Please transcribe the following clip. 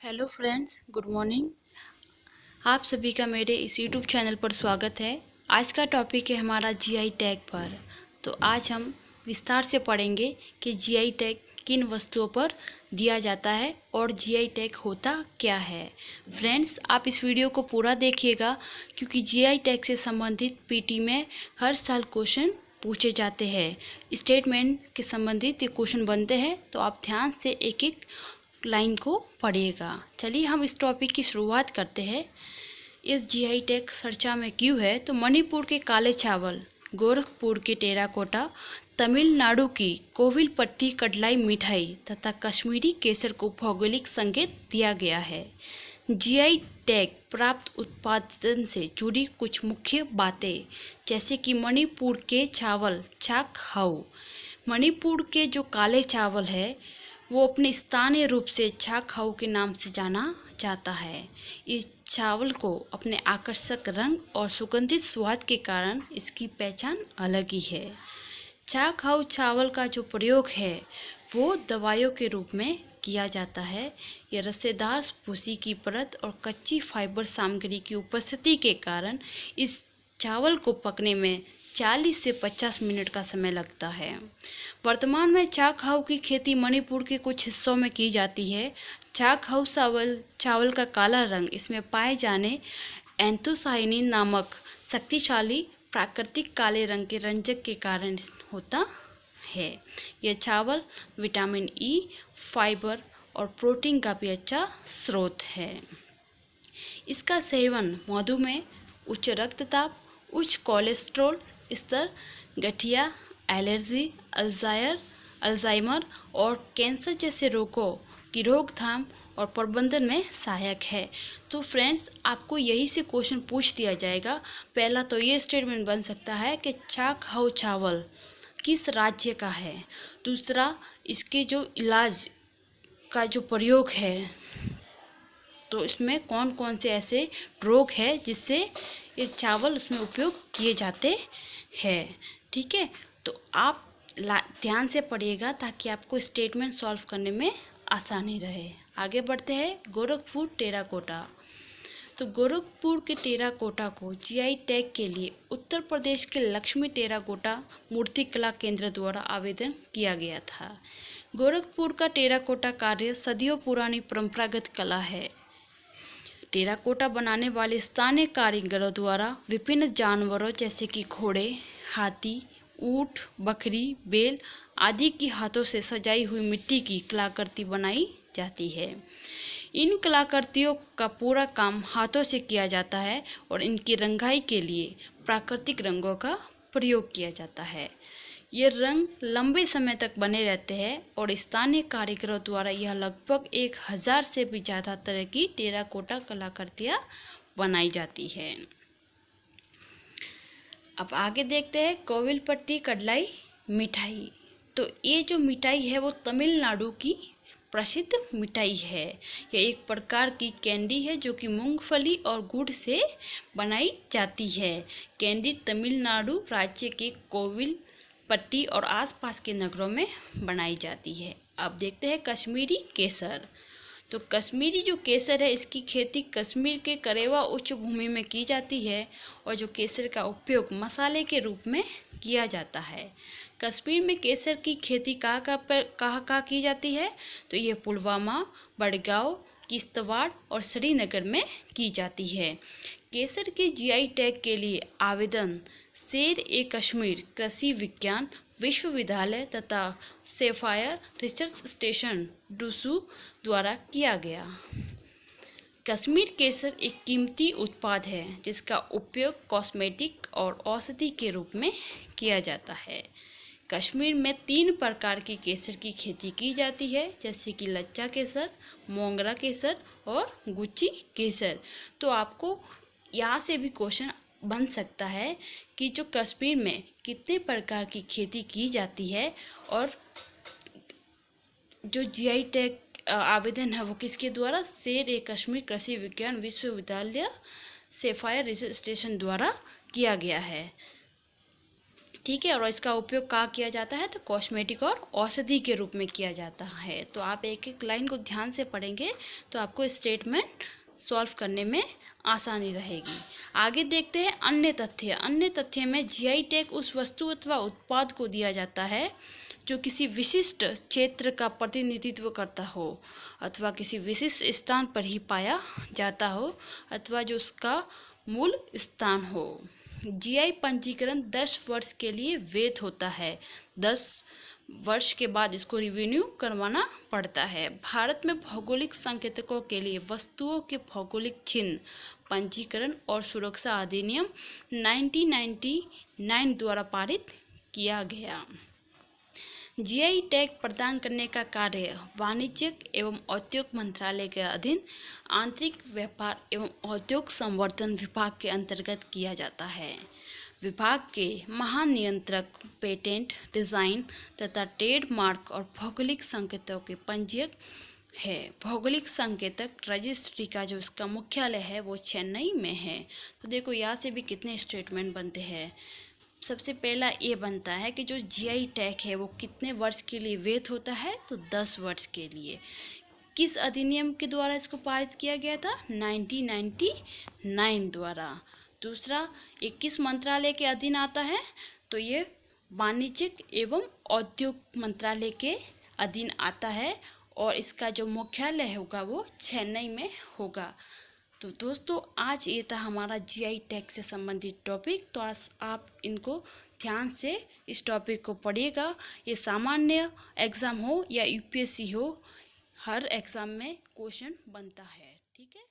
Hello friends, good morning. आप सभी का मेरे इस यूट्यूब चैनल पर स्वागत है। आज का टॉपिक है हमारा जीआई टैग पर। तो आज हम विस्तार से पढ़ेंगे कि जीआई टैग किन वस्तुओं पर दिया जाता है और जीआई टैग होता क्या है। फ्रेंड्स, आप इस वीडियो को पूरा देखिएगा क्योंकि जीआई टैग से संबंधित पीटी में हर साल क्वेश्चन पूछे जाते हैं। स्टेटमेंट के संबंधित ये क्वेश्चन बनते हैं, तो आप ध्यान से एक एक लाइन को पढ़िएगा। चलिए हम इस टॉपिक की शुरुआत करते हैं। इस जीआई टैग चर्चा में क्यों है? तो मणिपुर के काले चावल, गोरखपुर के टेराकोटा, तमिलनाडु की कोविलपट्टी कड़लाई मिठाई तथा कश्मीरी केसर को भौगोलिक संकेत दिया गया है। जीआई टैग प्राप्त उत्पादन से जुड़ी कुछ मुख्य बातें, जैसे कि मणिपुर के चावल चाक हाउ। मणिपुर के जो काले चावल है वो अपने स्थानीय रूप से चाक हाउ के नाम से जाना जाता है। इस चावल को अपने आकर्षक रंग और सुगंधित स्वाद के कारण इसकी पहचान अलग ही है। चाक हाउ चावल का जो प्रयोग है वो दवाइयों के रूप में किया जाता है। यह रसेदार भूसी की परत और कच्ची फाइबर सामग्री की उपस्थिति के कारण इस चावल को पकने में 40 से 50 मिनट का समय लगता है। वर्तमान में चाक हाउ की खेती मणिपुर के कुछ हिस्सों में की जाती है। चाक हाउ चावल का काला रंग इसमें पाए जाने एंथोसाइनिन नामक शक्तिशाली प्राकृतिक काले रंग के रंजक के कारण होता है। यह चावल विटामिन ई, फाइबर और प्रोटीन का भी अच्छा स्रोत है। इसका सेवन मधुमेह, उच्च रक्तचाप, उच्च कोलेस्ट्रॉल स्तर, गठिया, एलर्जी, अल्जाइमर और कैंसर जैसे रोगों की रोकथाम और प्रबंधन में सहायक है। तो फ्रेंड्स, आपको यही से क्वेश्चन पूछ दिया जाएगा। पहला तो ये स्टेटमेंट बन सकता है कि चाक हाउ चावल किस राज्य का है। दूसरा, इसके जो इलाज का जो प्रयोग है, तो इसमें कौन कौन से ऐसे रोग है जिससे ये चावल उसमें उपयोग किए जाते हैं। ठीक है, तो आप ध्यान से पढ़िएगा ताकि आपको स्टेटमेंट सॉल्व करने में आसानी रहे। आगे बढ़ते हैं। गोरखपुर टेराकोटा। तो गोरखपुर के टेराकोटा को जीआई टैग के लिए उत्तर प्रदेश के लक्ष्मी टेराकोटा मूर्तिकला केंद्र द्वारा आवेदन किया गया था। गोरखपुर का टेराकोटा कार्य सदियों पुरानी परंपरागत कला है। टेराकोटा बनाने वाले स्थानीय कारीगरों द्वारा विभिन्न जानवरों जैसे कि घोड़े, हाथी, ऊंट, बकरी, बैल आदि की हाथों से सजाई हुई मिट्टी की कलाकृति बनाई जाती है। इन कलाकृतियों का पूरा काम हाथों से किया जाता है और इनकी रंगाई के लिए प्राकृतिक रंगों का प्रयोग किया जाता है। ये रंग लंबे समय तक बने रहते हैं और स्थानीय कारीगरों द्वारा यह लगभग 1000 से भी ज़्यादा तरह की टेराकोटा कलाकृतियाँ बनाई जाती है। अब आगे देखते हैं कोविलपट्टी कड़लाई मिठाई। तो ये जो मिठाई है वो तमिलनाडु की प्रसिद्ध मिठाई है। यह एक प्रकार की कैंडी है जो कि मूंगफली और गुड़ से बनाई जाती है। कैंडी तमिलनाडु राज्य के कोविलपट्टी और आसपास के नगरों में बनाई जाती है। अब देखते हैं कश्मीरी केसर। तो कश्मीरी जो केसर है इसकी खेती कश्मीर के करेवा उच्च भूमि में की जाती है और जो केसर का उपयोग मसाले के रूप में किया जाता है। कश्मीर में केसर की खेती कहाँ की जाती है? तो ये पुलवामा, बड़गांव, किश्तवाड़ और श्रीनगर में की जाती है। केसर के जीआई टैग के लिए आवेदन शेर-ए-कश्मीर कृषि विज्ञान विश्वविद्यालय तथा सेफायर रिसर्च स्टेशन डूसू द्वारा किया गया। कश्मीर केसर एक कीमती उत्पाद है जिसका उपयोग कॉस्मेटिक और औषधि के रूप में किया जाता है। कश्मीर में 3 प्रकार की केसर की खेती की जाती है, जैसे कि लच्चा केसर, मोंगरा केसर और गुच्ची केसर। तो आपको यहाँ से भी क्वेश्चन बन सकता है कि जो कश्मीर में कितने प्रकार की खेती की जाती है और जो जीआई टैग आवेदन है वो किसके द्वारा? शेर-ए-कश्मीर कृषि विज्ञान विश्वविद्यालय सेफायर रिसर्च स्टेशन द्वारा किया गया है। ठीक है। और इसका उपयोग कहाँ किया जाता है, तो कॉस्मेटिक और औषधि के रूप में किया जाता है। तो आप एक एक लाइन को ध्यान से पढ़ेंगे तो आपको स्टेटमेंट सॉल्व करने में आसानी रहेगी। आगे देखते हैं अन्य तथ्य। अन्य तथ्य में जीआई टैग उस वस्तु अथवा उत्पाद को दिया जाता है जो किसी विशिष्ट क्षेत्र का प्रतिनिधित्व करता हो अथवा किसी विशिष्ट स्थान पर ही पाया जाता हो अथवा जो उसका मूल स्थान हो। जीआई पंजीकरण 10 वर्ष के लिए वैध होता है। 10 वर्ष के बाद इसको रिन्यू करवाना पड़ता है। भारत में भौगोलिक संकेतकों के लिए वस्तुओं के भौगोलिक चिन्ह पंजीकरण और सुरक्षा अधिनियम 1999 द्वारा पारित किया गया। जीआई टैग प्रदान करने का कार्य वाणिज्यिक एवं उद्योग मंत्रालय के अधीन आंतरिक व्यापार एवं उद्योग संवर्धन विभाग के अंतर्गत किया जाता है। विभाग के महानियंत्रक पेटेंट, डिज़ाइन तथा ट्रेडमार्क और भौगोलिक संकेतों के पंजीयक है। भौगोलिक संकेतक रजिस्ट्री का जो इसका मुख्यालय है वो चेन्नई में है। तो देखो यहाँ से भी कितने स्टेटमेंट बनते हैं। सबसे पहला ये बनता है कि जो जीआई टैग है वो कितने वर्ष के लिए वैध होता है, तो 10 वर्ष के लिए। किस अधिनियम के द्वारा इसको पारित किया गया था, 1999 द्वारा। दूसरा, ये किस मंत्रालय के अधीन आता है, तो ये वाणिज्यिक एवं उद्योग मंत्रालय के अधीन आता है और इसका जो मुख्यालय होगा वो चेन्नई में होगा। तो दोस्तों आज ये था हमारा जीआई टैग से संबंधित टॉपिक। तो आज आप इनको ध्यान से इस टॉपिक को पढ़िएगा। ये सामान्य एग्ज़ाम हो या यूपीएससी हो, हर एग्ज़ाम में क्वेश्चन बनता है। ठीक है।